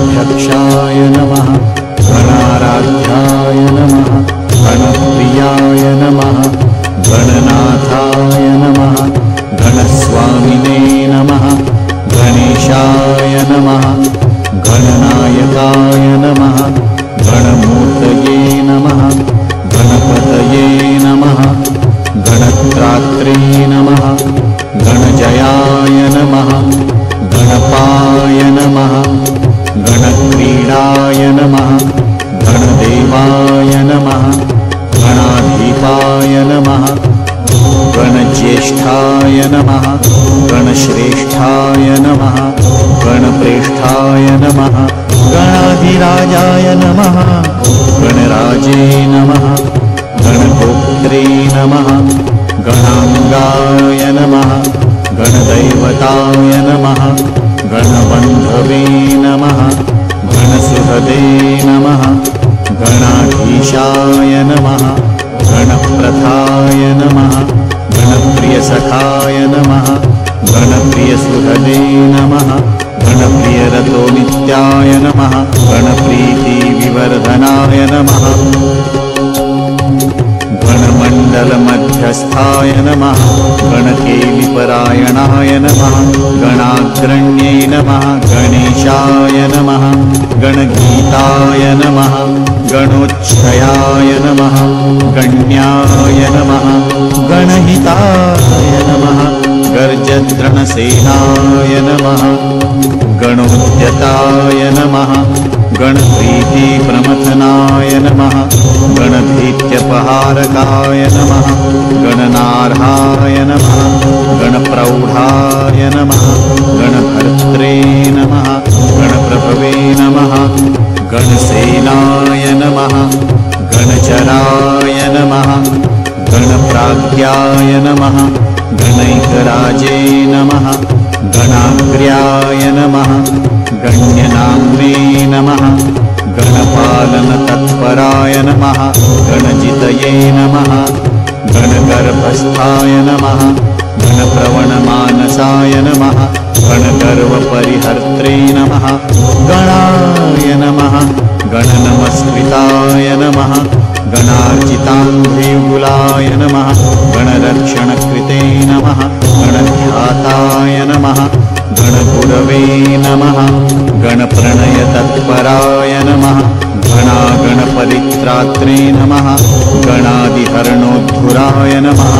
गणाध्यक्षाय नमः गणाराध्याय नमः गणप्रियाय नमः गणनाथाय नमः गणस्वामिने नमः गणेशाय नमः गणनायकाय नमः गणमूर्तये नमः गणपतये नमः गणत्रात्रे नमः गणजयाय नमः गणपाय नमः गणक्रीडाय नमः गणदेवाय नमः गणाधिपाय नमः गणज्येष्ठाय नमः गणश्रेष्ठाय नमः गणप्रेष्ठाय नमः गणाधिराजाय नमः गणराजे नमः गणगोत्रे नमः गणांगाय नमः गणदैवताय नमः गणबन्धवे नमः गणसुहदे नमः गणाधीशाय नमः गणप्रथाय नमः गणप्रियसखाय नमः गणप्रियसुहदे नमः गणप्रियरतो नित्याय नमः गणप्रीतिविवर्धनाय नमः गणमण्डलमध्यस्थाय नमः गणकेलिपरायणाय नमः गणाग्रण्ये नमः गणेशाय नमः गणगीताय नमः गणोच्छयाय नमः गण्याय नमः गणहिताय नमः गर्जद्रणसेनाय नमः गणोद्यताय नमः गणप्रीतिप्रमथनाय नमः गणभीत्यपहारकाय नमः गणनार्हाय नमः गणप्रौढाय नमः गणभर्त्रे नमः गणप्रभवे नमः गणसेनाय नमः गणचराय नमः गणप्राज्ञाय नमः गणैकराजे नमः गणाग्र्याय नमः गण्यनाम्ने नमः गणपालनतत्पराय नमः गणजितये नमः गणगर्भस्थाय नमः गणप्रवणमानसाय नमः गणगर्वपरिहर्त्रे नमः गणाय नमः गणनमस्कृताय नमः गणार्चिताङ्घ्रियुगुलाय नमः गणरक्षणकृते नमः गणध्याताय नमः गणगुरवे नमः गणप्रणयतत्पराय नमः गणागणपरित्रात्रे नमः गणादिहरणोद्धुराय नमः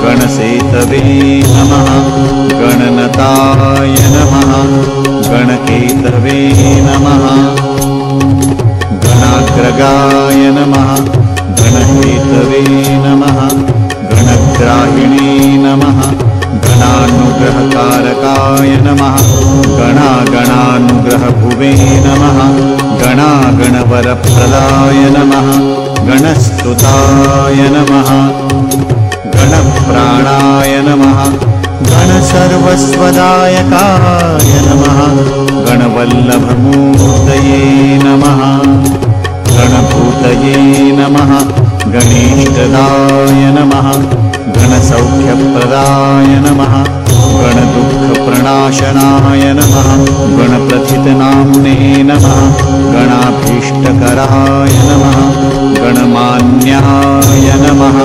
गणसेतवे नमः गणनताय नमः गणकेतवे नमः गणाग्रगाय नमः गणहेतवे नमः गणग्राहिणे नमः गणानुग्रहकारकाय नमः गणागणानुग्रहभुवे नमः गणागणवरप्रदाय नमः गणस्तुताय नमः गणप्राणाय नमः गणसर्वस्वदायकाय नमः गणवल्लभमूर्तये नमः गणभूतये नमः गणेष्टदाय नमः गणसौख्यप्रदाय नमः गणदुःखप्रणाशनाय नमः गणप्रथितनाम्ने नमः गणाभीष्टकराय नमः गणमान्याय नमः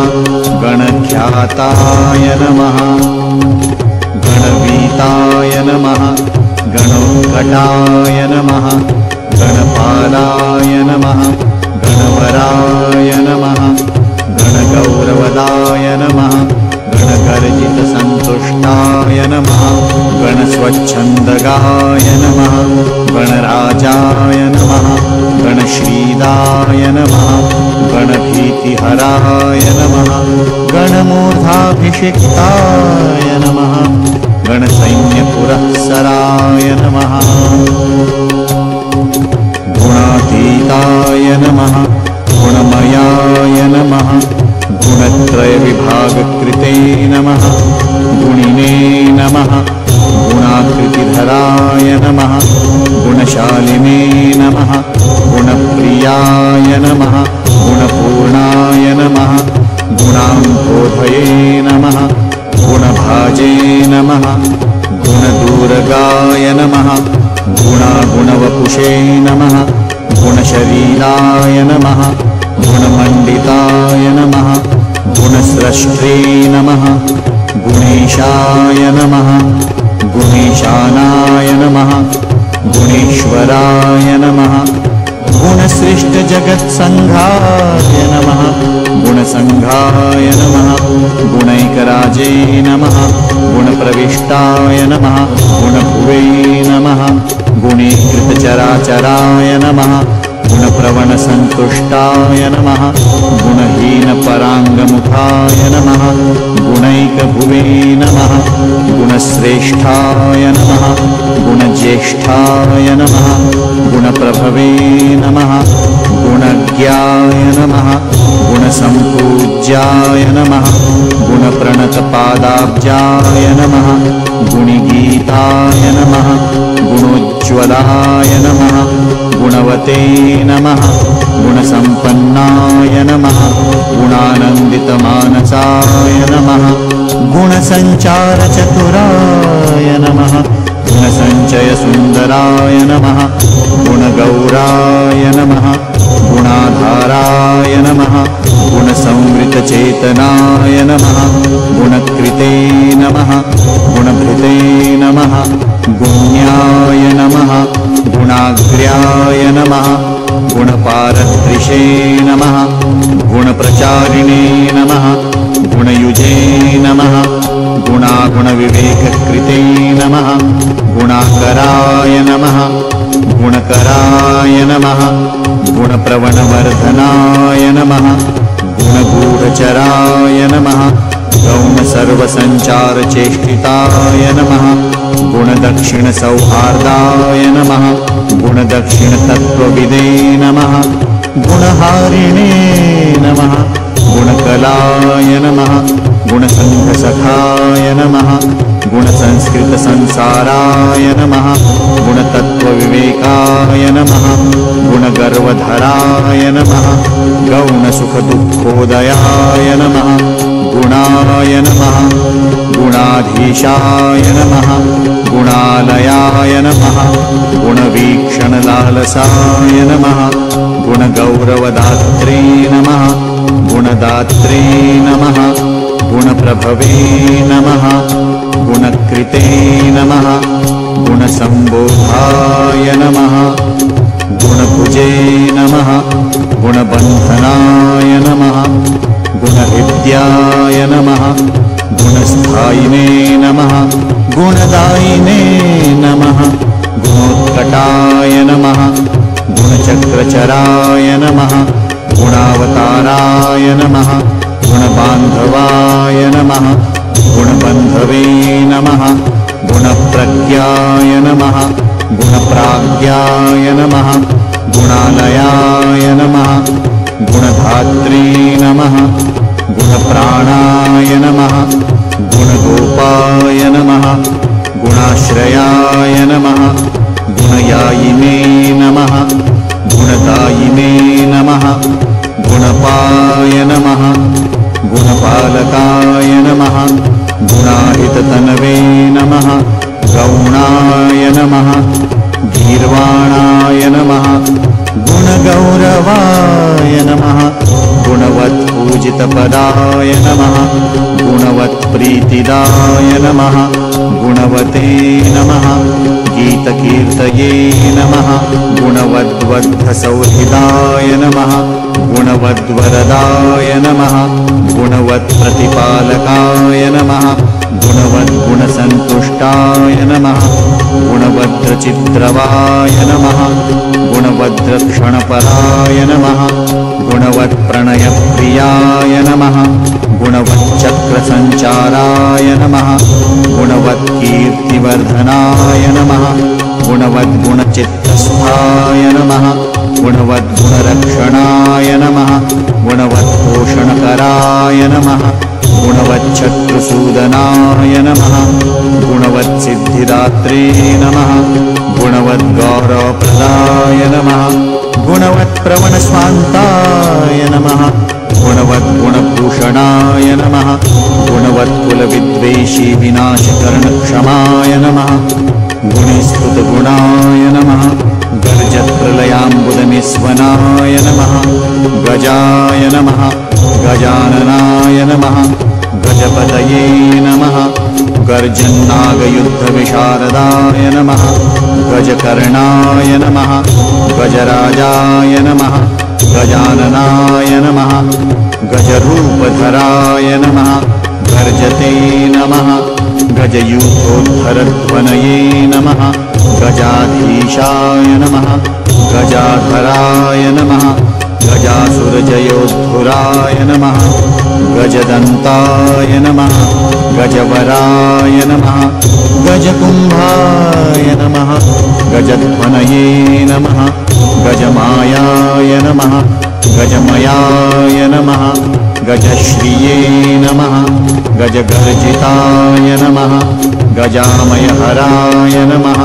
गणख्याताय नमः गणवीताय नमः गणोत्कटाय नमः गणपालाय नमः गणवराय नमः गणगौरवदाय नमः गणगर्जितसन्तुष्टाय नमः गणस्वच्छन्दगाय नमः गणराजाय नमः गणश्रीदाय नमः गणभीतिहराय नमः गणमूर्धाभिषिक्ताय नमः गणसैन्यपुरःसराय नमः गुणातीताय नमः गुणमयाय नमः गुणत्रयविभागकृते नमः गुणिने नमः गुणाकृतिधराय नमः गुणशालिने नमः गुणप्रियाय नमः गुणपूर्णाय नमः गुणाङ्कोधये नमः गुणभाजे नमः गुणदूरगाय नमः गुणागुणवपुषे नमः गुणशरीराय नमः गुणमण्डिताय नमः गुणस्रष्ट्रे नमः गुणेशाय नमः गुणेशानाय नमः गुणेश्वराय नमः गुणसृष्टजगत्सङ्घाय नमः गुणसङ्घाय नमः गुणैकराजे नमः गुणप्रविष्टाय नमः गुणभुवे नमः गुणीकृतचराचराय नमः गुणप्रवणसन्तुष्टाय नमः गुणहीनपराङ्गमुखाय नमः गुणैकभुवे नमः गुणश्रेष्ठाय नमः गुणज्येष्ठाय नमः गुणप्रभवे नमः गुणज्ञाय नमः गुणसम्पूज्याय नमः गुणप्रणतपादाब्जाय नमः गुणिगीताय नमः गुणोज्ज्वलाय नमः गुणवते नमः गुणसम्पन्नाय नमः गुणानन्दितमानसाय नमः गुणसञ्चारचतुराय नमः गुणसञ्चयसुन्दराय नमः गुणगौराय नमः गुणाधाराय नमः गुणसंवृतचेतनाय नमः गुणकृते नमः गुणभृते नमः गुण्याय नमः गुणाग्र्याय नमः गुणपारदृशे नमः गुणप्रचारिणे नमः गुणयुजे नमः गुणागुणविवेककृते नमः गुणाकराय नमः गुणकराय नमः गुणप्रवणवर्धनाय नमः गुणगूढचराय नमः गौणसर्वसञ्चारचेष्टिताय नमः गुणदक्षिणसौहार्दाय नमः गुणदक्षिणतत्त्वविदे नमः गुणहारिणे नमः गुणकलाय नमः गुणसङ्घसखाय नमः गुणसंस्कृतसंसाराय नमः गुणतत्त्वविवेकाय नमः गुणगर्वधराय नमः गौणसुखदुःखोदयाय नमः गुणाय नमः गुणाधीशाय नमः गुणालयाय नमः गुणवीक्षणलालसाय नमः गुणगौरवदात्रे नमः गुणदात्रे नमः गुणप्रभवे नमः गुणकृते नमः गुणसम्बोधाय नमः गुणभुजे नमः गुणबन्धनाय नमः गुणहृद्याय नमः गुणस्थायिने नमः गुणदायिने नमः गुणोत्कटाय नमः गुणचक्रचराय नमः गुणावताराय नमः गुणबान्धवाय नमः गुणबन्धवे नमः गुणप्रज्ञाय नमः गुणप्राज्ञाय नमः गुणालयाय नमः गुणधात्रे नमः गुणप्राणाय नमः गुणगोपाय नमः गुणाश्रयाय नमः गुणयायिने नमः गुणदायिने नमः गुणपाय नमः गुणपालकाय नमः गुणाहिततनवे नमः गौणाय नमः गीर्वाणाय नमः गुणगौरवाय नमः गुणवत्पूजितपदाय नमः गुणवत्प्रीतिदाय नमः गुणवते नमः गीतकीर्तये नमः गुणवद्वद्धसौहृदाय नमः गुणवद्वरदाय नमः गुणवत्प्रतिपालकाय नमः गुणवद्गुणसन्तुष्टाय नमः गुणवद्रचिद्रवाय नमः गुणवद्रक्षणपराय नमः गुणवत्प्रणयप्रियाय नमः गुणवच्चक्रसञ्चाराय नमः गुणवत्कीर्तिवर्धनाय नमः गुणवद्गुणचित्तस्थाय नमः गुणवद्गुणरक्षणाय नमः गुणवत्पोषणकराय नमः गुणवच्छत्रुसूदनाय नमः गुणवत्सिद्धिदात्रे नमः गुणवद्गौरवप्रदाय नमः गुणवत्प्रवणस्वान्ताय नमः गुणवद्गुणभूषणाय नमः गुणवत्कुलविद्वेषी विनाशकरणक्षमाय नमः गुणिस्तुतगुणाय नमः गर्जप्रलयाम्बुदनिस्वनाय नमः गजाय नमः गजाननाय नमः गजपतये नमः गर्जन्नागयुद्धविशारदाय नमः गजकर्णाय नमः गजराजाय नमः गजाननाय नमः गजरूपधराय नमः गर्जते नमः गजयूथोद्धरध्वनये नमः गजाधीशाय नमः गजाधराय नमः गजासुरजयोद्धुराय नमः गजदन्ताय नमः गजवराय नमः गजकुम्भाय नमः गजध्वनये नमः गजमायाय नमः गजमयाय नमः गजश्रिये नमः गजगर्जिताय नमः गजामयहराय नमः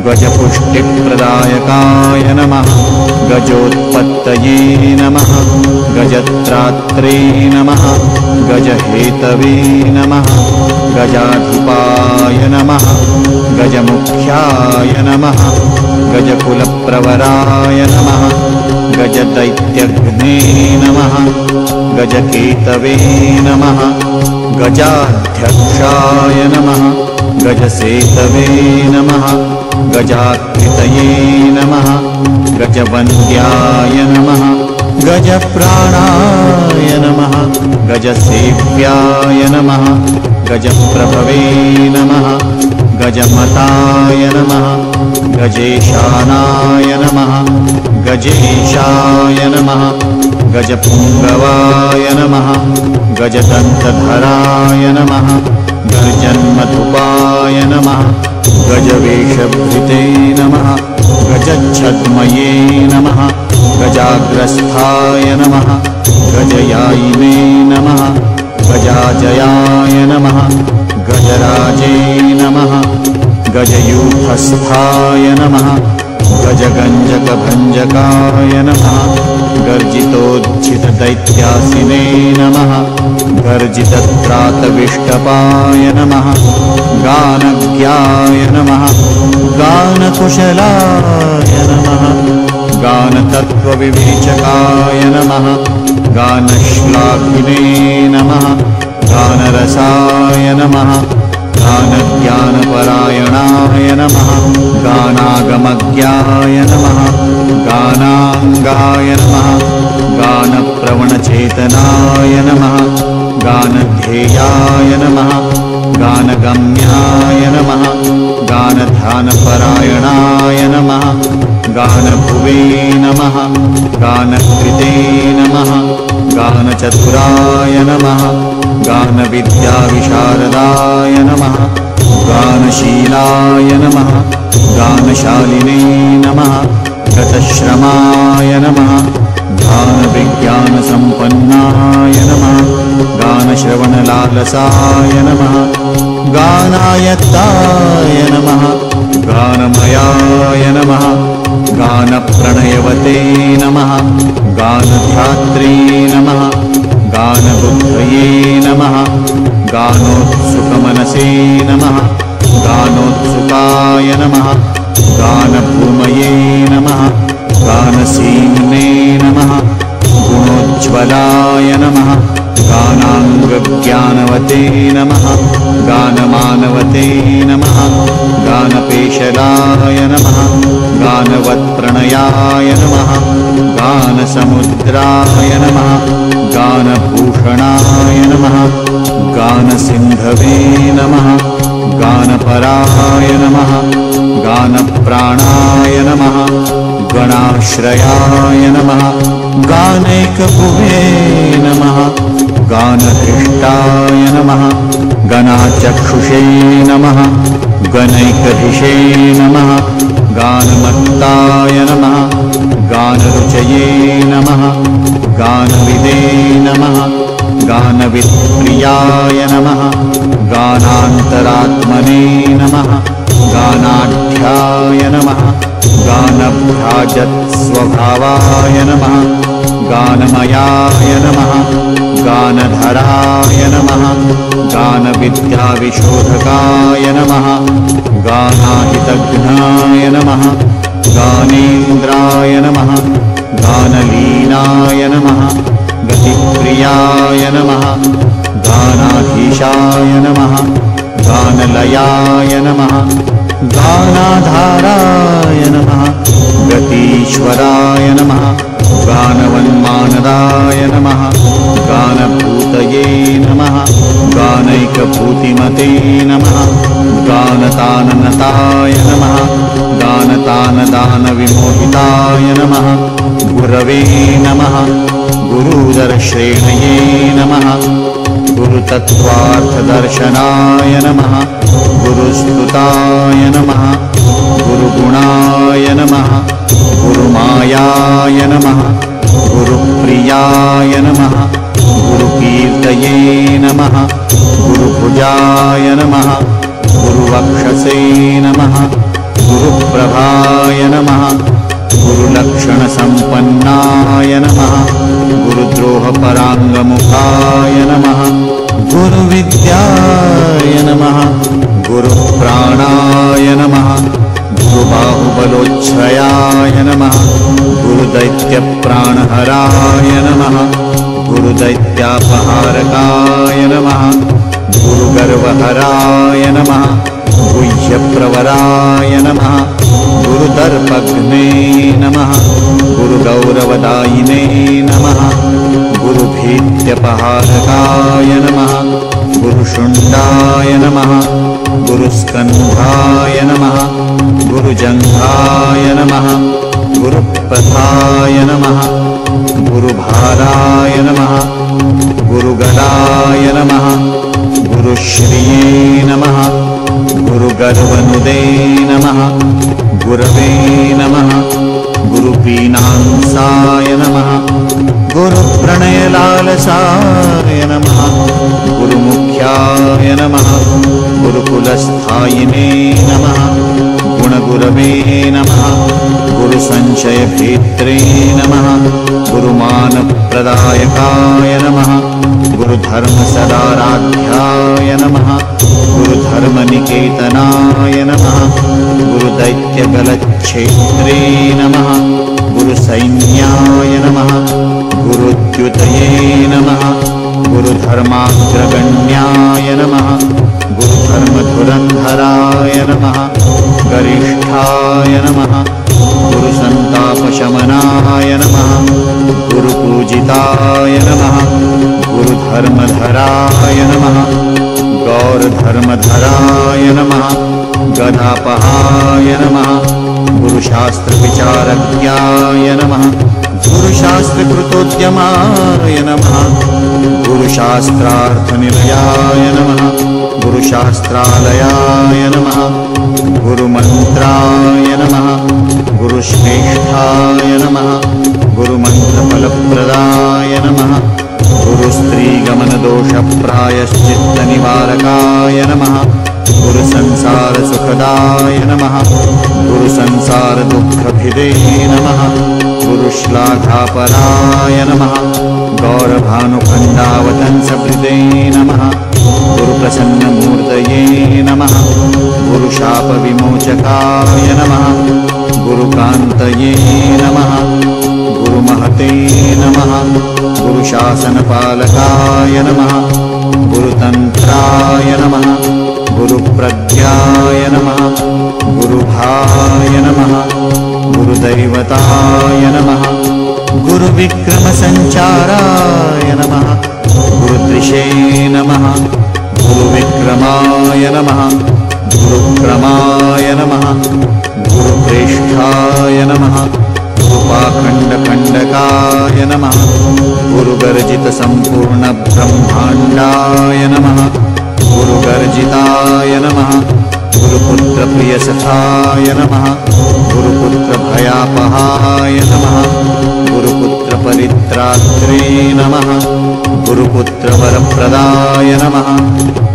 गजपुष्टिप्रदायकाय नमः गजोत्पत्तये नमः गजत्रात्रे नमः गजहेतवे नमः गजाधिपाय नमः गजमुख्याय नमः गजकुलप्रवराय नमः गजदैत्यघ्ने नमः गजकेतवे नमः गजाध्यक्षाय नमः गजसेतवे नमः गजाकृतये नमः गजवन्द्याय नमः गजप्राणाय नमः गजसेव्याय नमः गजप्रभवे नमः गजमताय नमः गजेशानाय नमः गजेशाय नमः गजपुङ्गवाय नमः गजदन्तधराय नमः गर्जन्मधुपाय नमः गजवेषभृते नमः गजच्छद्मये नमः गजाग्रस्थाय नमः गजयायिने नमः गजाजयाय नमः गजराजे नमः गजयूथस्थाय नमः गजगञ्जकभञ्जकाय नमः गर्जितोज्झितदैत्यासिने नमः गर्जितत्रातविष्टपाय नमः गानज्ञाय नमः गानकुशलाय नमः गानतत्त्वविवेचकाय नमः गानश्लाघिने नमः गानरसाय नमः गानज्ञानपरायणाय नमः गानागमज्ञाय नमः गानाङ्गाय नमः गानप्रवणचेतनाय नमः गानध्येयाय नमः गानगम्याय नमः गानध्यानपरायणाय नमः गानभुवे नमः गानकृते नमः गानचतुराय नमः गानविद्याविशारदाय नमः गानशीलाय नमः गानशालिने नमः गतश्रमाय नमः गानविज्ञानसम्पन्नाय नमः गानश्रवणलालसाय नमः गानायत्ताय नमः गानमयाय नमः गानप्रणयवते नमः गानध्यात्रे नमः गानबुद्धये नमः गानोत्सुकमनसे नमः गानोत्सुकाय नमः गानभूमये नमः गानसीम्ने नमः गुणोज्ज्वलाय नमः गानाङ्गज्ञानवते नमः गानमानवते नमः गानपेशलाय नमः गानवत्प्रणयाय नमः गानसमुद्राय नमः गानभूषणाय नमः गानसिन्धवे नमः गानपराय नमः गानप्राणाय नमः गणाश्रयाय नमः गानैकभुवे नमः गानहृष्टाय नमः गणाचक्षुषे नमः गणैकधिषे नमः गानमत्ताय नमः गानरुचये नमः गानविदे नमः गानवित्प्रियाय नमः गानान्तरात्मने नमः गानाढ्याय नमः गानभ्राजत्स्वभावाय नमः गानमयाय नमः गानधराय नमः गानविद्याविशोधकाय नमः गानाहितगानाय गानमग्नाय नमः गानेन्द्राय नमः गानलीनाय नमः गतिप्रियाय नमः गानाधीशाय नमः गानलयाय नमः गानाधाराय नमः गतीश्वराय नमः गानवन्मानदाय नमः गानभूतये नमः गानैकभूतिमते नमः गानताननताय नमः गानतानदानविमोहिताय नमः गुरवे नमः गुरुदर्शेणये नमः गुरुतत्त्वार्थदर्शनाय नमः गुरुस्तुताय नमः गुरुगुणाय नमः गुरुमायाय नमः गुरुप्रियाय नमः गुरुकीर्तये नमः गुरुभुजाय नमः गुरुवक्षसे नमः गुरुप्रभाय नमः गुरुलक्षणसम्पन्नाय नमः गुरुद्रोहपराङ्गमुखाय नमः गुरुविद्याय नमः गुरुप्राणाय नमः गुरुबाहुबलोच्छ्रयाय नमः गुरुदैत्यप्राणहराय नमः गुरुदैत्यापहारकाय नमः गुरुगर्वहराय नमः गुह्यप्रवराय नमः गुरुदर्पघ्ने नमः गुरुगौरवदायिने नमः गुरुभीत्यपहारकाय नमः गुरुशुण्डाय नमः गुरुस्कन्धाय नमः गुरुजङ्घाय नमः गुरुप्रथाय नमः गुरुभाराय नमः गुरुगदाय नमः गुरुश्रिये नमः गुरुगर्वनुदे नमः गुरवे नमः गुरुपीनांसाय नमः गुरुप्रणयलालसाय नमः गुरुमुख्याय नमः गुरुकुलस्थायिने नमः गुणगुरवे नमः गुरुसंशयभेत्रे नमः गुरुमानप्रदायकाय नमः गुरुधर्मसदाराध्याय नमः गुरुधर्मनिकेतनाय नमः गुरुदैत्यगलच्छेत्रे नमः गुरुसैन्याय नमः गुरुद्युतये नमः गुरुधर्माग्रगण्याय नमः गुरुधर्मधुरन्धराय नमः गरिष्ठाय नमः गुरुसन्तापशमनाय नमः गुरुपूजिताय नमः गुरुधर्मधराय नमः गौरधर्मधराय नमः गदापहाय नमः गुरुशास्त्रविचारज्ञाय नमः गुरुशास्त्रकृतोद्यमाय नमः गुरुशास्त्रार्थनिलयाय नमः गुरुशास्त्रालयाय नमः गुरुमन्त्राय नमः गुरुश्रेष्ठाय नमः गुरुमन्त्रफलप्रदाय नमः गुरुस्त्रीगमनदोषप्रायश्चित्तनिवारकाय नमः गुरुसंसारसुखदाय नमः गुरुसंसारदुःखभिदे नमः गुरुश्लाघापराय नमः गौरभानुखण्डावतंसभृदे नमः गुरुप्रसन्नमूर्तये नमः गुरुशापविमोचकाय नमः गुरुकान्तये नमः गुरुमहते नमः गुरुशासनपालकाय नमः गुरुतन्त्राय नमः गुरुप्रज्ञाय नमः गुरुभाय नमः गुरुदैवताय नमः गुरुविक्रमसञ्चाराय नमः गुरुदृशे नमः गुरुविक्रमाय नमः गुरुक्रमाय नमः गुरुप्रेष्ठाय नमः गुरुपाखण्डखण्डकाय नमः गुरुगर्जितसम्पूर्णब्रह्माण्डाय नमः गुरुगर्जिताय नमः गुरुपुत्रप्रियसखाय नमः गुरुपुत्रभयापहाय नमः गुरुपुत्रपरित्रात्रे नमः गुरुपुत्रवरप्रदाय नमः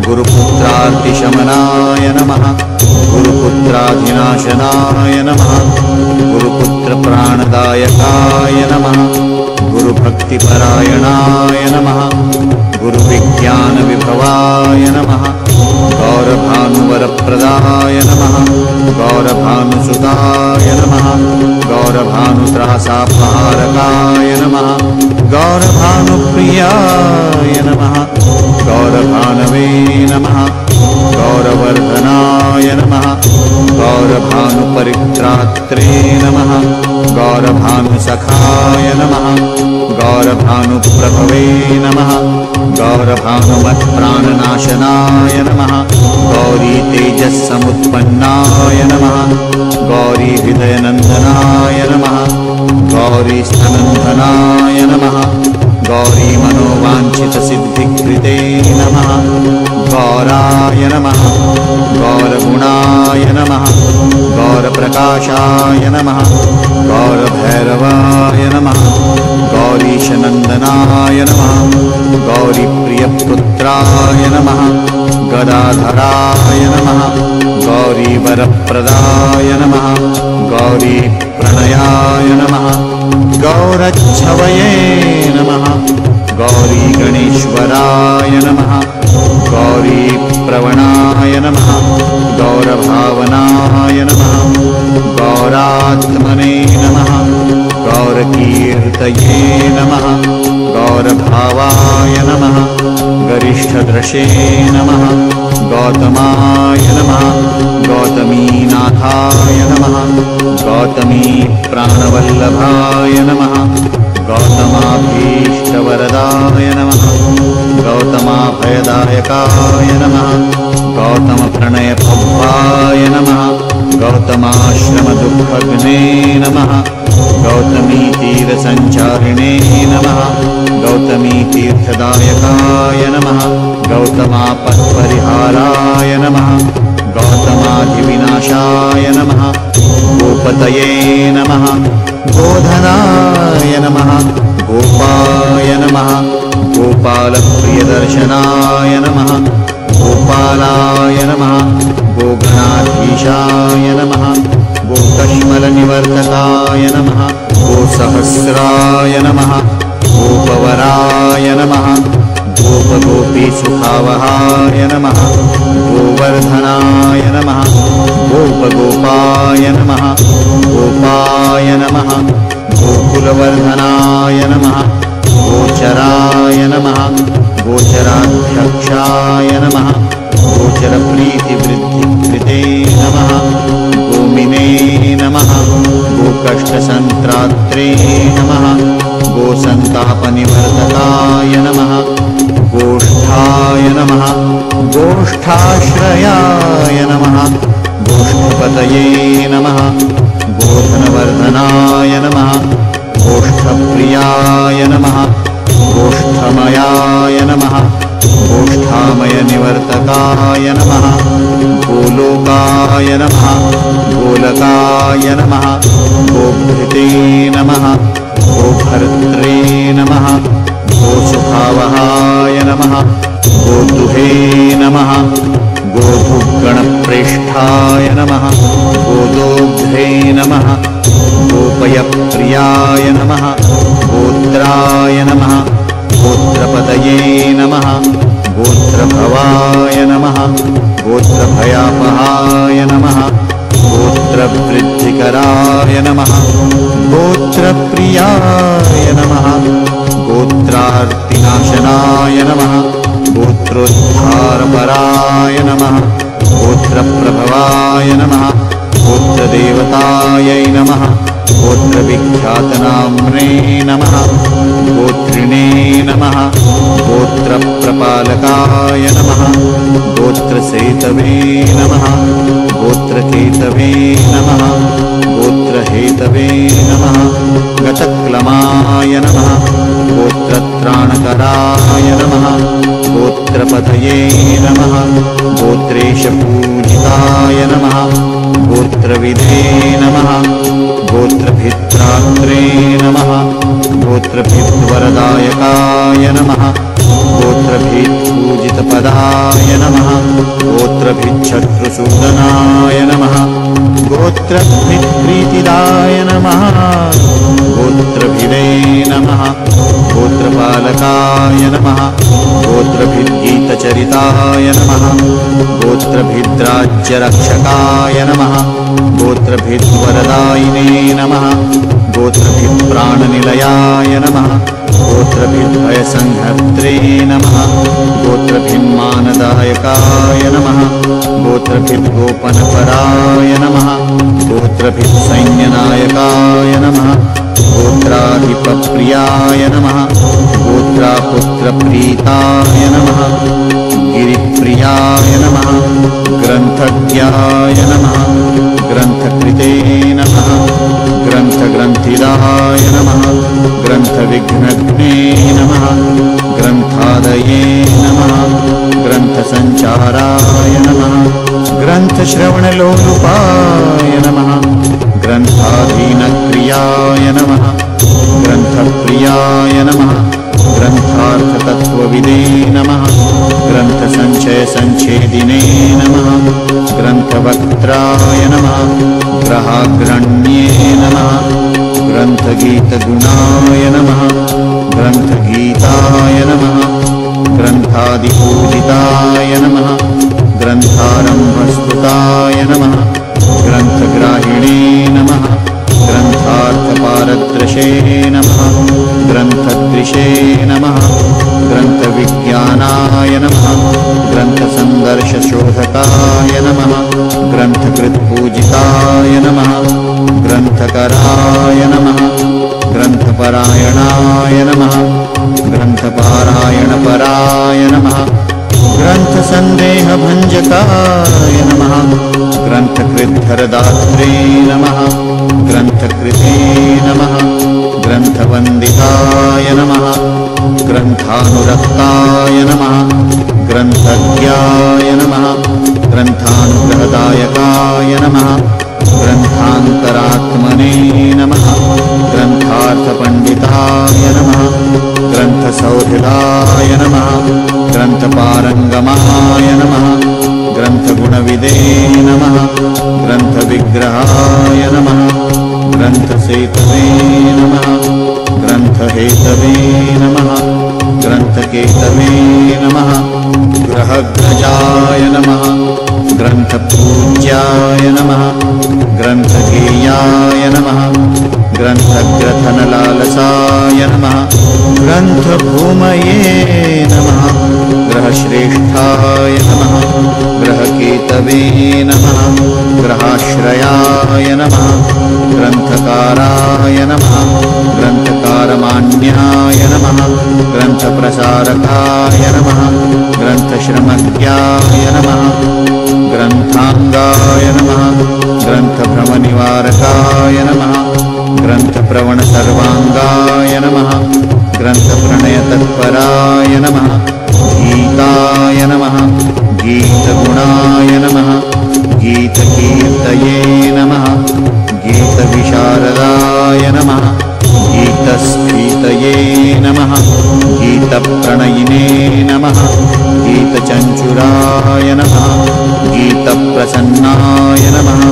गुरुपुत्रार्तिशमनाय नमः गुरुपुत्राधिनाशनाय नमः गुरुपुत्रप्राणदायकाय नमः गुरुभक्तिपरायणाय नमः गुरुविज्ञानविभवाय नमः गौरभानुवरप्रदाय नमः गौरभानुसुताय नमः गौरभानुत्रासापहारकाय नमः गौरभानुप्रियाय नमः गौरभानवे नमः गौरवर्धनाय नमः गौरभानुपरित्रात्रे नमः गौरभानुसखाय नमः गौरभानुप्रभवे नमः गौरभानुमत्प्राणनाशनाय नमः गौरीतेजस्समुत्पन्नाय नमः गौरीहृदयनन्दनाय नमः गौरीस्तनन्दनाय नमः गौरीमनोवाञ्छितसिद्धिकृते नमः गौराय नमः गौरगुणाय नमः गौरप्रकाशाय नमः गौरभैरवाय नमः गौरीशनन्दनाय नमः गौरीप्रियपुत्राय नमः गदाधराय नमः गौरीवरप्रदाय नमः गौरीप्रणयाय नमः गौरच्छवये नमः गौरीगणेश्वराय नमः गौरीप्रवणाय नमः गौरभावनाय नमः गौरात्मने नमः गौरकीर्तये नमः गौरभावाय नमः गरिष्ठदृशे नमः गौतमाय नमः गौतमीनाथाय नमः गौतमी प्राणवल्लभाय नमः गौतमाभीष्टवरदाय नमः गौतमाभयदायकाय नमः गौतमप्रणयपब्बाय नमः गौतमाश्रमदुःखघ्ने नमः गौतमीतीरसञ्चारिणे नमः गौतमीतीर्थदायकाय नमः गौतमापत्परिहाराय नमः गौतमाधिविनाशाय नमः गोपतये नमः गोधनाय नमः गोपाय नमः गोपालप्रियदर्शनाय नमः गोपालाय नमः गोगणाधीशाय नमः गोकश्मलनिवर्तकाय नमः गोसहस्राय नमः गोपवराय नमः गोपगोपीसुखावहाय नमः गोवर्धनाय नमः गोपगोपाय नमः गोपाय नमः गोकुलवर्धनाय नमः गोचराय नमः गोचराध्यक्षाय नमः गोचरप्रीतिवृद्धिकृते नमः गोमिने नमः गोकष्टसन्त्रात्रे नमः गोसन्तापनिवर्तकाय नमः गोष्ठाय नमः गोष्ठाश्रयाय नमः गोष्ठपतये नमः गोधनवर्धनाय नमः गोष्ठप्रियाय नमः गोष्ठमयाय नमः गोष्ठामयनिवर्तकाय नमः गोलोकाय नमः गोलकाय नमः गोभृते नमः गोभर्त्रे नमः गोसुखावहाय नमः गोदुहे नमः गोधुगणप्रेष्ठाय नमः गोदोग्धे नमः गोपयप्रियाय नमः गोत्राय नमः गोत्रपतये नमः गोत्रभवाय नमः गोत्रभयापहाय नमः गोत्रवृद्धिकराय नमः गोत्रप्रियाय नमः गोत्रार्तिनाशनाय नमः गोत्रोद्धारपराय नमः गोत्रप्रभवाय नमः गोत्रदेवतायै नमः गोत्रविख्यातनाम्ने नमः गोत्रिणे नमः गोत्रप्रपालकाय नमः गोत्रसेतवे नमः गोत्रकेतवे नमः गोत्रहेतवे नमः गतक्लमाय नमः गोत्रत्राणकराय नमः गोत्रपतये नमः गोत्रेशपूजिताय नमः गोत्रविदे नमः गोत्रभित्रात्रे नमः गोत्रभिद्वरदायकाय नमः गोत्रभित्पूजितपदाय नमः गोत्रभिच्छत्रुसूदनाय नमः गोत्रभित्प्रीतिदाय नमः गोत्रभिदे नमः गोत्रपालकाय नमः गोत्रभिद्गीतचरिताय नमः गोत्रभिद्राज्यरक्षकाय नमः गोत्रभिद्वरदायिने नमः गोत्रभिप्राणनिलयाय नमः गोत्रभिद्भयसंहर्त्रे नमः गोत्रभिन्मानदायकाय नमः गोत्रभिद्गोपनपराय नमः गोत्रभित्सैन्यनायकाय नमः गोत्राधिपप्रियाय नमः गोत्रापुत्रप्रीताय नमः गिरिप्रियाय नमः ग्रन्थज्ञाय नमः ग्रन्थकृते नमः ग्रन्थग्रन्थिदाय नमः ग्रन्थविघ्नघ्ने नमः ग्रन्थादये नमः ग्रन्थसञ्चाराय नमः ग्रन्थश्रवणलोलुपाय नमः ग्रन्थाधीनक्रियाय नमः ग्रन्थप्रियाय नमः ग्रन्थार्थतत्त्वविदे नमः ग्रन्थसञ्चयसञ्छेदिने नमः ग्रन्थवक्त्राय नमः ग्रहाग्रण्ये नमः ग्रन्थगीतगुणाय नमः ग्रन्थगीताय नमः ग्रन्थादिपूजिताय नमः ग्रन्थारम्भस्तुताय नमः ग्रन्थग्राहिणे नमः ग्रन्थार्थपारदृशे नमः ग्रन्थदृशे नमः ग्रन्थविज्ञानाय नमः ग्रन्थसन्दर्शशोधकाय नमः ग्रन्थकृत्पूजिताय नमः ग्रन्थकराय नमः ग्रन्थपरायणाय नमः ग्रन्थपारायणपराय नमः ग्रन्थसन्देहभञ्जकाय नमः ग्रन्थकृद्धरदात्रे नमः ग्रन्थकृते नमः ग्रन्थवन्दिताय नमः ग्रन्थानुरक्ताय नमः ग्रन्थज्ञाय नमः ग्रन्थानुग्रहदायकाय नमः ग्रन्थान्तरात्मने नमः ग्रन्थार्थपण्डिताय नमः ग्रन्थसौहृदाय नमः ग्रन्थपारङ्गमाय नमः ग्रन्थगुणविदे नमः ग्रन्थविग्रहाय नमः ग्रन्थसेतवे नमः ग्रन्थहेतवे नमः ग्रन्थकेतवे नमः ग्रहग्रजाय नमः ग्रन्थपूज्याय नमः ग्रन्थगेयाय नमः ग्रन्थग्रथनलालसाय नमः ग्रन्थभूमये नमः ग्रहश्रेष्ठाय नमः ग्रहकेतवे नमः ग्रहाश्रयाय नमः ग्रन्थकाराय नमः ग्रन्थकारमान्याय नमः ग्रन्थप्रसारकाय नमः ग्रन्थश्रमज्ञाय नमः ग्रन्थाङ्गाय नमः ग्रन्थभ्रमनिवारकाय नमः ग्रन्थप्रवणसर्वाङ्गाय नमः ग्रन्थप्रणयतत्पराय नमः गीताय नमः गीतगुणाय नमः गीतकीर्तये नमः गीतविशारदाय नमः गीतस्फीतये नमः गीतप्रणयिने नमः गीतचञ्चुराय नमः गीतप्रसन्नाय नमः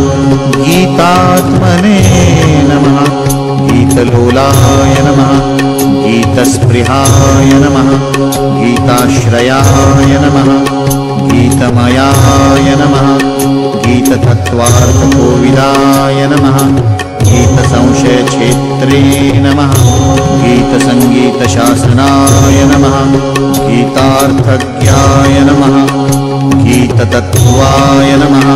गीतात्मने नमः गीतलोलाय नमः गीतस्पृहाय नमः गीताश्रयाय नमः गीतमयाय नमः गीततत्त्वार्थकोविदाय नमः गीतसंशयक्षेत्रे नमः गीतसङ्गीतशासनाय नमः गीतार्थज्ञाय नमः गीततत्त्वाय नमः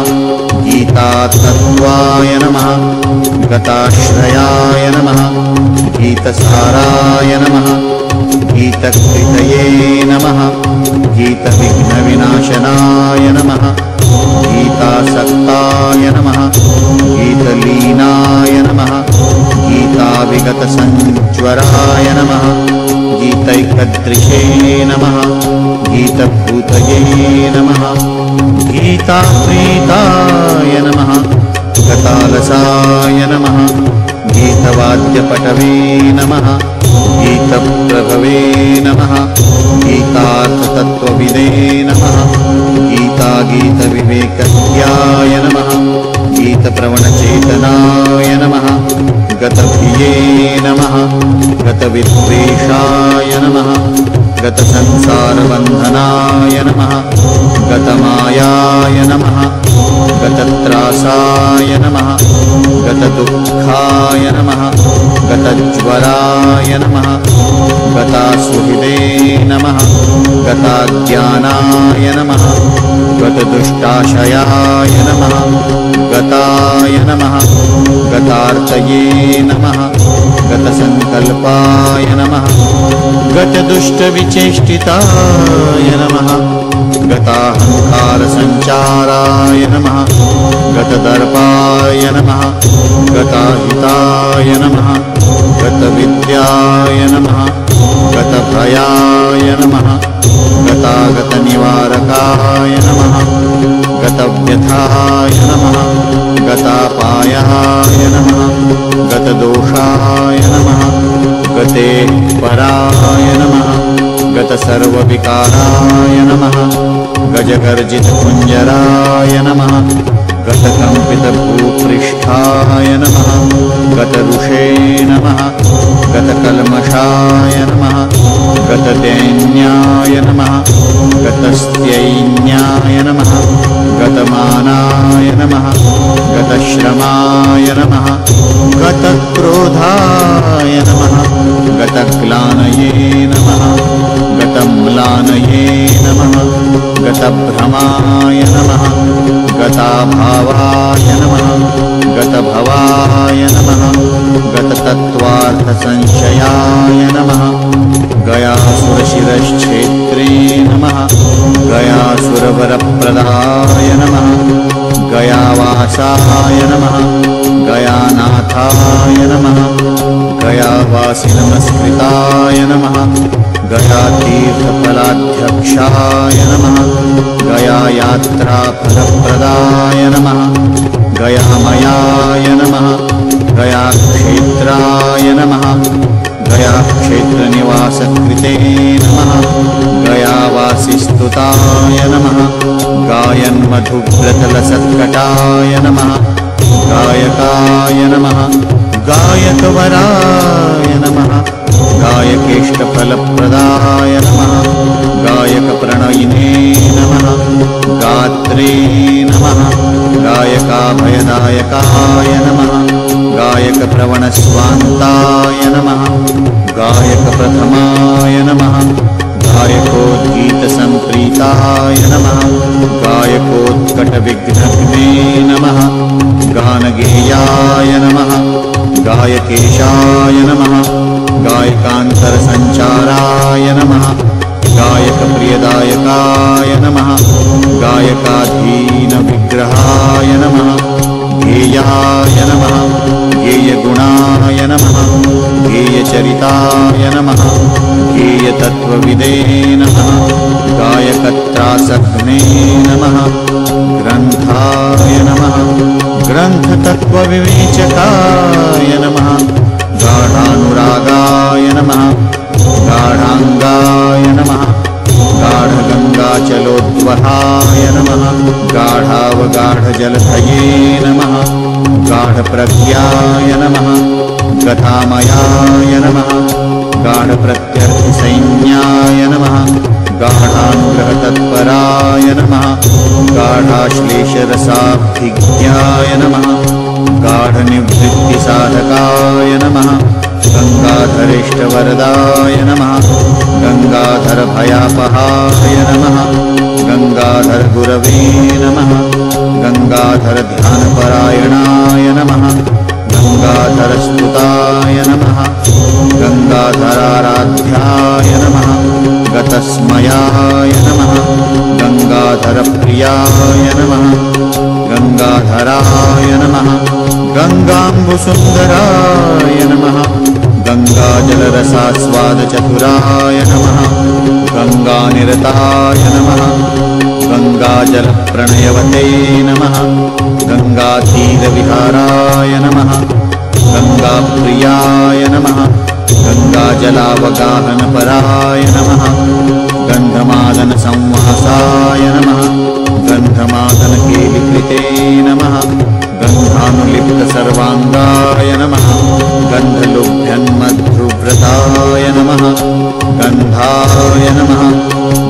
गीतातत्त्वाय नमः गताश्रयाय नमः गीतसाराय नमः गीतकृतये नमः गीतविघ्नविनाशनाय नमः गीतासक्ताय नमः गीतलीनाय नमः गीताविगतसञ्ज्वराय नमः गीतैकदृशे नमः गीतभूतये नमः गीताप्रीताय नमः गतालसाय नमः गीतवाद्यपटवे नमः गीतप्रभवे नमः गीतार्थतत्त्वविदे नमः गीतागीतविवेकज्ञाय नमः गीत गतप्रवणचेतनाय नमः गतभिये नमः गतविद्वेषाय नमः गतसंसारबन्धनाय नमः गतमायाय नमः गतत्रासाय नमः गतदुःखाय नमः गतज्वराय नमः गतासुहृदे नमः गताज्ञानाय नमः गतदुष्टाशयाय नमः गताय नमः गतार्तये नमः गतसङ्कल्पाय नमः गतदुष्टविचेष्टिताय नमः गताहङ्कारसञ्चाराय नमः गतदर्पाय नमः गताहिताय नमः गतविद्याय नमः गतभयाय नमः गतागतनिवारकाय नमः गतव्यथाय नमः गतापायाय नमः गतदोषाय नमः गते पराय नमः गतसर्वविकाराय नमः गजगर्जितकुञ्जराय नमः गतकम्पितभूपृष्ठाय नमः गतऋषे नमः गतकल्मषाय नमः गतदैन्याय नमः गतस्त्यैन्याय नमः गतमानाय नमः गतश्रमाय नमः गतक्रोधाय नमः गतग्लानये नमः गतम्लानये नमः गतभ्रमाय नमः गताभावाय नमः गतभवाय नमः गततत्त्वार्थसंशयाय नमः गयासुरशिरश्छेत्रे नमः गयासुरवरप्रदाय नमः गयावासाय नमः गयानाथाय नमः गयावासिनमस्कृताय नमः गयातीर्थफलाध्यक्षाय नमः गयायात्राफलप्रदाय नमः गयामयाय नमः गयाक्षेत्राय नमः गयाक्षेत्रनिवासकृते नमः गयावासिस्तुताय नमः गायन्मधुव्रतलसत्कटाय नमः गायकाय नमः गायकवराय नमः गायकेष्टफलप्रदाय नमः गायकप्रणयिने नमः गात्रे नमः गायकाभयदायकाय नमः गायकप्रवणस्वान्ताय नमः गायकप्रथमाय नमः गायकोद्गीतसम्प्रीताय नमः गायकोत्कटविघ्नघ्ने नमः गानगेयाय नमः गायकेशाय नमः गायकान्तरसञ्चाराय नमः गायकप्रियदायकाय नमः गायकाधीनविग्रहाय नमः गेयाय नमः गेयगुणाय नमः गेयचरिताय नमः गेयतत्त्वविदे नमः गायकत्रासघ्ने नमः ग्रन्थाय नमः ग्रन्थतत्त्वविवेचकाय नमः गाढानुरागाय नमः गाढाङ्गाय नमः गाढगङ्गाचलोद्वहाय नमः गाढावगाढजलधये नमः गाढप्रज्ञाय नमः गतामयाय नमः गाढप्रत्यर्थसैन्याय नमः गाढानुग्रहतत्पराय नमः गाढाश्लेषरसाभिज्ञाय नमः गाढनिवृत्तिसाधकाय नमः गङ्गाधरेष्टवरदाय नमः गङ्गाधरभयापहाय नमः गङ्गाधरगुरवे नमः गङ्गाधरध्यानपरायणाय नमः गङ्गाधरस्तुताय नमः गङ्गाधराराध्याय नमः गतस्मयाय नमः गङ्गाधरप्रियाय नमः गङ्गाधराय नमः गङ्गाम्बुसुन्दराय नमः गङ्गाजलरसास्वादचतुराय नमः गङ्गानिरताय नमः गङ्गाजलप्रणयवते नमः गङ्गातीरविहाराय नमः गङ्गाप्रियाय नमः गङ्गाजलावगाहनपराय नमः गन्धमादनसंवासाय नमः गन्धमादनकेलिकृते नमः गन्धानुलिप्तसर्वाङ्गाय नमः गन्धलुभ्यन्मधुव्रताय नमः गन्धाय नमः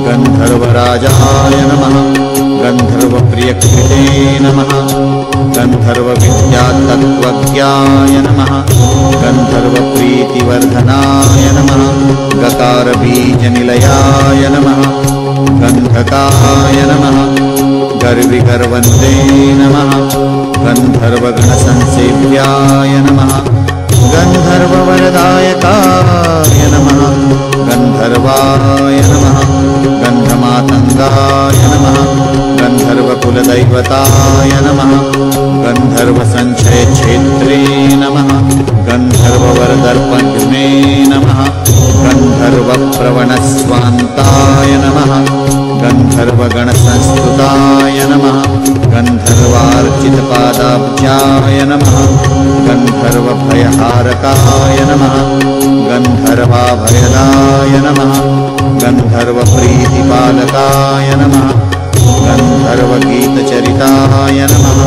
गन्धर्वराजाय नमः गन्धर्वप्रियकृते नमः गन्धर्वविद्यातत्त्वज्ञाय नमः गन्धर्वप्रीतिवर्धनाय नमः गकारबीजनिलयाय नमः गन्धकाय नमः गर्विगर्वन्ते नमः गन्धर्वगणसंसेव्याय नमः गन्धर्ववरदायकाय नमः गन्धर्वाय नमः गन्धमातङ्गाय नमः गन्धर्वकुलदैवताय नमः गन्धर्वसञ्चयक्षेत्रे नमः गन्धर्ववरदर्पणे नमः गन्धर्वप्रवणस्वान्ताय नमः गन्धर्वगणसंस्तुताय नमः गन्धर्वार्चितपादाब्जाय नमः गन्धर्वभयहारकाय नमः गन्धर्वाभयदाय नमः गन्धर्वप्रीतिपालकाय नमः गन्धर्वगीतचरिताय नमः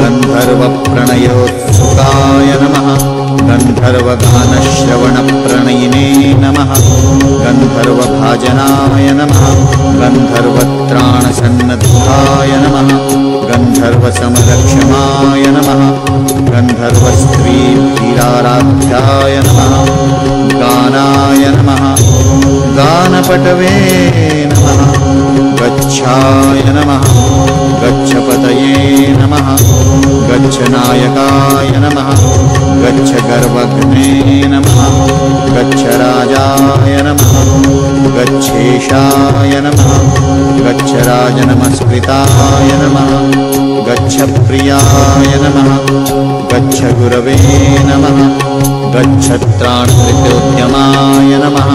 गन्धर्वप्रणयोत्सुकाय नमः गन्धर्वगानश्रवणप्रणयिने नमः गन्धर्वभाजनाय नमः गन्धर्वत्राणसन्नद्धाय नमः गन्धर्वसमरक्षमाय नमः गन्धर्वस्त्रीधीराराध्याय नमः गानाय नमः गानपटवे नमः गच्छाय नमः गच्छपतये नमः गच्छनायकाय नमः गच्छगर्वघ्ने नमः गच्छराजाय नमः गच्छेशाय नमः गच्छराजनमस्कृताय नमः गच्छप्रियाय नमः गच्छगुरवे नमः गच्छत्राणकृतोद्यमाय नमः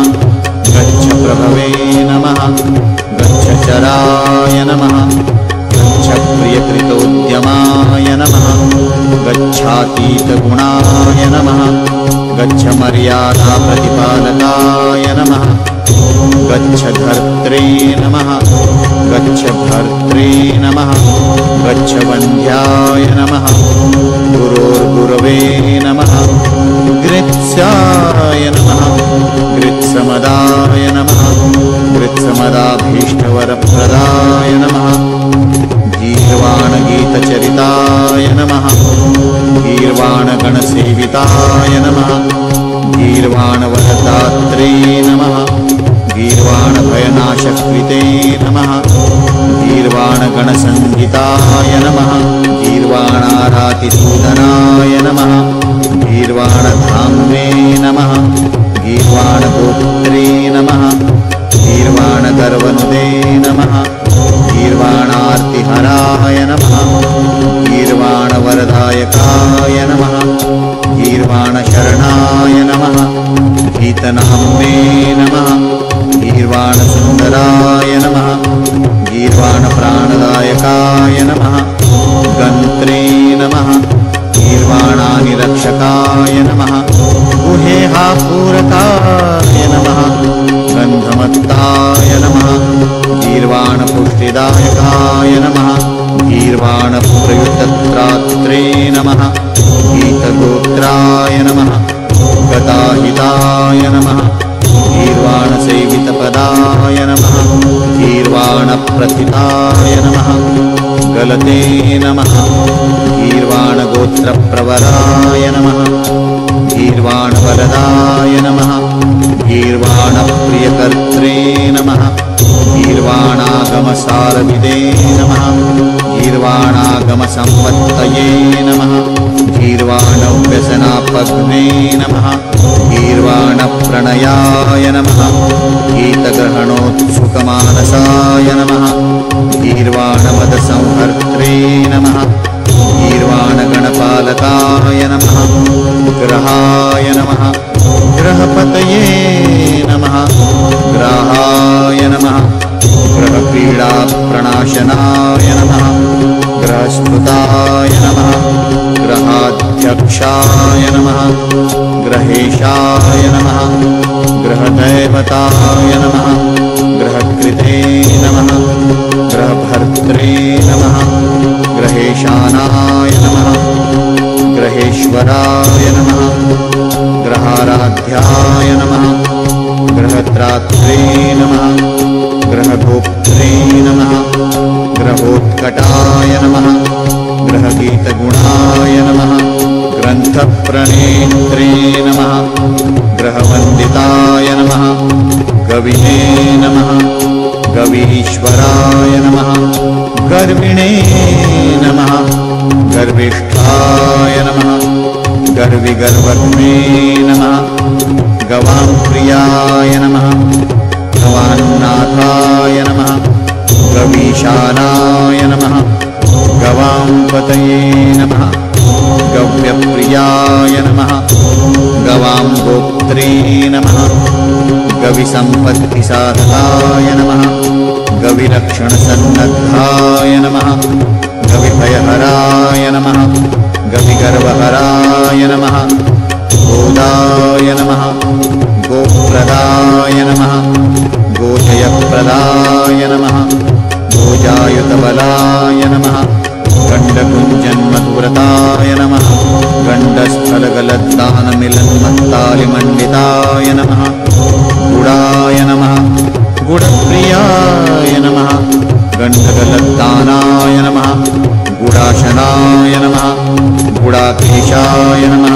गच्छप्रभवे नमः गच्छचराय नमः गच्छप्रियकृतोद्यमाय नमः गच्छातीतगुणाय नमः गच्छमर्यादाप्रतिपालकाय नमः गच्छधर्त्रे नमः गच्छभर्त्रे नमः गच्छवन्ध्याय नमः गुरोर्गुरवे नमः गृत्स्याय नमः गृत्समदाय नमः गृत्समदाभीष्टवरप्रदाय नमः गीर्वाणगीतचरिताय नमः गीर्वाणगणसेविताय नमः गीर्वाणवरदात्रे नमः गीर्वाणभयनाशकृते नमः गीर्वाणगणसंहिताय नमः गीर्वाणारातिसूदनाय नमः गीर्वाणधाम्ने नमः गीर्वाणगोत्रे नमः गीर्वाणगर्वनुदे नमः गीर्वाणार्तिहराय नमः गीर्वाणवरदायकाय नमः गीर्वाणशरणाय नमः गीतनाम्ने नमः गीर्वाणसुन्दराय नमः गीर्वाणप्राणदायकाय नमः गन्त्रे नमः गीर्वाणानिरक्षकाय नमः गुहेहापूरकाय नमः गन्धमत्ताय नमः गीर्वाणपुष्टिदायकाय नमः गीर्वाणप्रयुतत्रात्रे नमः गीतगोत्राय नमः गताहिताय नमः गीर्वाणसेवितपदाय नमः गीर्वाणप्रथिताय नमः गलते नमः गीर्वाणगोत्रप्रवराय नमः गीर्वाणवरदाय नमः गीर्वाणप्रियकर्त्रे नमः गीर्वाणागमसारविदे नमः गीर्वाणागमसम्पत्तये नमः गीर्वाणव्यसनापग्ने नमः गीर्वाणप्रणयाय नमः गीतग्रहणोत्सुकमानसाय नमः गीर्वाणमदसंहर्त्रे नमः गीर्वाणगणपालकाय नमः ग्रहाय नमः ग्रहपतये नमः ग्राहाय नमः ग्रहपीडाप्रणाशनाय नमः ग्रहस्मृताय नमः ग्रहाध्यक्षाय नमः ग्रहेशाय नमः ग्रहदैवताय नमः ग्रहकृते नमः ग्रहभर्त्रे नमः ग्रहेशानाय नमः ग्रहेश्वराय नमः ग्रहाराध्याय नमः ग्रहत्रात्रे नमः ग्रहगोप्त्रे नमः ग्रहोत्कटाय नमः ग्रहगीतगुणाय नमः ग्रन्थप्रणेत्रे नमः ग्रहवन्दिताय नमः गविने नमः गवीश्वराय नमः गर्विणे नमः गर्विष्ठाय नमः गर्विगर्वग्ने नमः गवांप्रियाय नमः गवान्नाथाय नमः गवीशानाय नमः गवांपतये नमः गव्यप्रियाय नमः गवांगोप्त्रे नमः गविसम्पत्तिसाधकाय नमः गविरक्षणसन्नद्धाय नमः गविभयहराय नमः गविगर्वहराय नमः गोदाय नमः गोप्रदाय नमः गोजयप्रदाय नमः गोजायुतबलाय नमः गण्डकुञ्जन्मधुव्रताय नमः गण्डस्थलगलद्दानमिलन्मत्तालिमण्डिताय नमः गुडाय नमः गुडप्रियाय नमः गण्डगलद्दानाय नमः गुडाशनाय नमः गुडाकेशाय नमः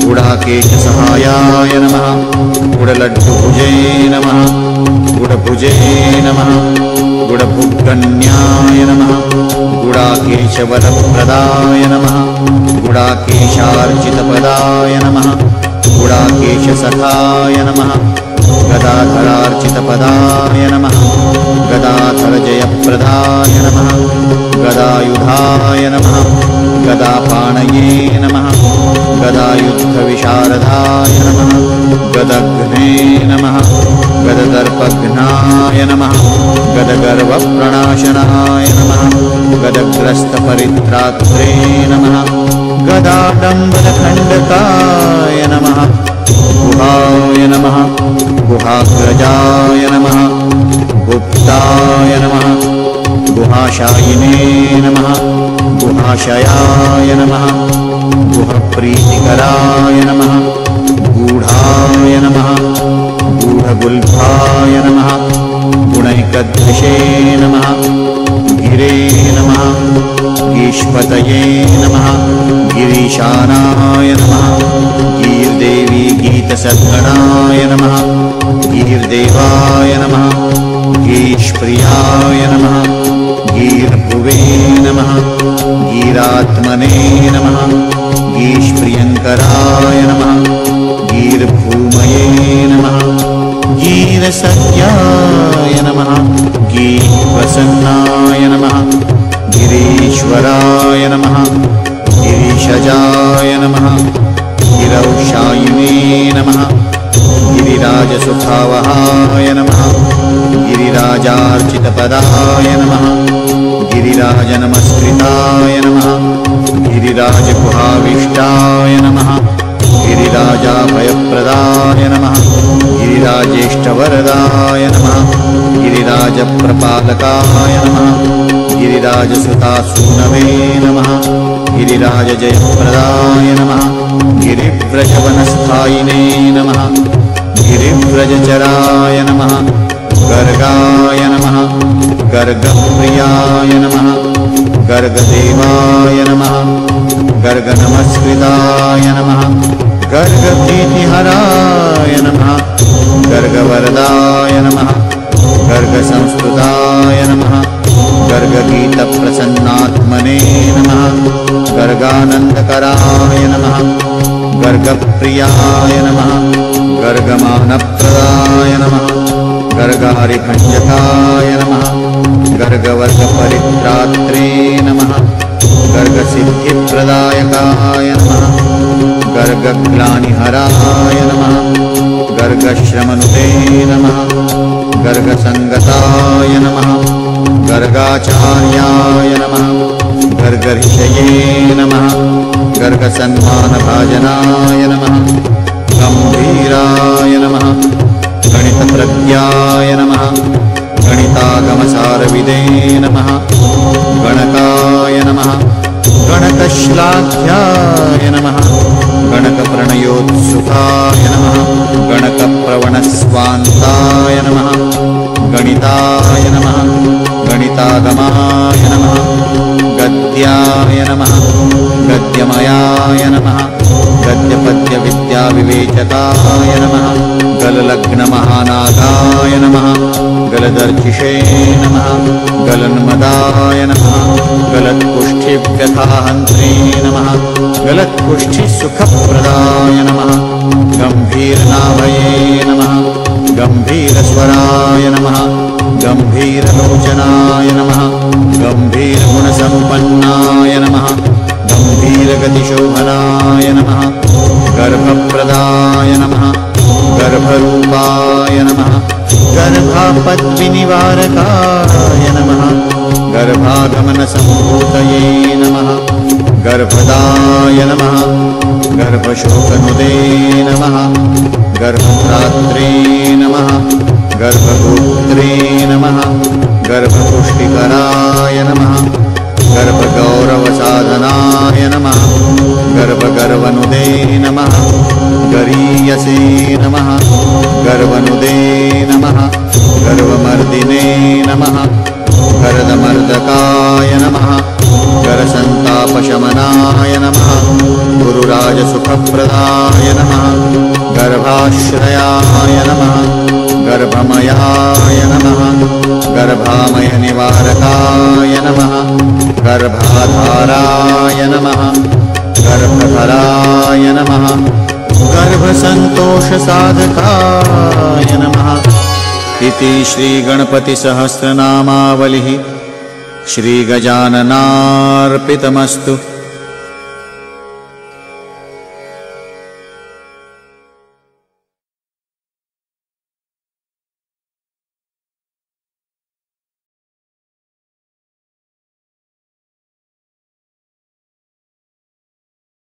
गुडाकेशसहायाय नमः गुडलड्डुभुजे नमः गुडभुजे नमः गुडभुगण्याय नमः गुडाकेशवरप्रदाय नमः गुडाकेशार्चितपदाय नमः गुडाकेशसखाय नमः गदाधरार्चितपदाय नमः गदाधरजयप्रदाय नमः गदायुधाय नमः गदापाणये नमः गदायुद्धविशारदाय नमः गदघ्ने नमः गददर्पघ्नाय नमः गदगर्वप्रणाशनाय नमः गदग्रस्तपरित्रात्रे नमः गदाडम्बरखण्डकाय नमः गुहाय नमः गुहाग्रजाय नमः गुप्ताय नमः गुहाशायिने नमः गुहाशयाय नमः गुहप्रीतिकराय नमः गूढाय नमः गूढगुल्फाय नमः गुणैकद्विषे नमः गिरे नमः गीष्पतये नमः गिरीशानाय नमः गीर्देवी गीतसद्गणाय नमः गीर्देवाय नमः गीष्प्रियाय नमः गीर्भुवे नमः गीरात्मने नमः गीष्प्रियङ्कराय नमः गीर्भूमये नमः गीरसत्याय नमः गीप्रसन्नाय नमः गिरीश्वराय नमः गिरीशजाय नमः गिरौशायिने नमः गिरिराजसुखावहाय नमः गिरिराजार्चितपदाय नमः गिरिराजनमस्कृताय नमः गिरिराजगुहाविष्टाय नमः गिरिराजाभयप्रदाय नमः गिरिराजेष्टवरदाय नमः गिरिराजप्रपालकाय नमः गिरिराजसुतासूनवे नमः गिरिराजजयप्रदाय नमः गिरिव्रजवनस्थायिने नमः गिरिव्रजचराय नमः गर्गाय नमः गर्गप्रियाय नमः गर्गदेवाय नमः गर्गनमस्कृताय नमः गर्गभीतिहराय नमः गर्गवरदाय नमः गर्गसंस्तुताय नमः गर्गगीतप्रसन्नात्मने नमः गर्गानन्दकराय नमः गर्गप्रियाय नमः गर्गमानप्रदाय नमः गर्गारिभञ्जकाय नमः गर्गवर्गपरित्रात्रे नमः गर्गसिद्धिप्रदायकाय नमः गर्गग्लानिहराय नमः गर्गश्रमनुते नमः गर्गसङ्गताय नमः गर्गाचार्याय नमः गर्गऋषये नमः गर्गसन्मानभाजनाय नमः गम्भीराय नमः गणितप्रज्ञाय नमः गणितागमसारविदे नमः गणकाय नमः गणकश्लाघ्याय नमः गणकप्रणयोत्सुकाय नमः गणकप्रवणस्वान्ताय नमः गणिताय नमः गणितागमाय नमः गद्याय नमः गद्यमयाय नमः गद्यपद्यविद्याविवेचकाय नमः गललग्नमहानागाय नमः गलदर्चिषे नमः गलन्मदाय नमः गलत्कुष्ठिव्यथाहन्त्रे नमः गलत्कुष्ठिसुखप्रदाय नमः गम्भीरनाभये नमः गम्भीरस्वराय नमः गम्भीरलोचनाय नमः गम्भीरगुणसम्पन्नाय नमः गम्भीरगतिशोभनाय नमः गर्भप्रदाय नमः गर्भरूपाय नमः गर्भापद्विनिवारकाय नमः गर्भागमनसम्भूतये नमः गर्भदाय नमः गर्भशोकनुदे नमः गर्भत्रात्रे नमः गर्भगोत्रे नमः गर्भपुष्टिकराय नमः गर्भगौरवसाधनाय नमः गर्भगर्वनुदे नमः गरीयसे नमः गर्वनुदे नमः गर्वमर्दिने नमः गरदमर्दकाय नमः गरसन्तापशमनाय नमः गुरुराजसुखप्रदाय नमः गर्भाश्रयाय नमः गर्भमयाय नमः गर्भामयनिवारकाय नमः गर्भाधाराय नमः गर्भधराय नमः गर्भसन्तोषसाधकाय नमः इति श्रीगणपतिसहस्रनामावलिः श्रीगजाननार्पितमस्तु।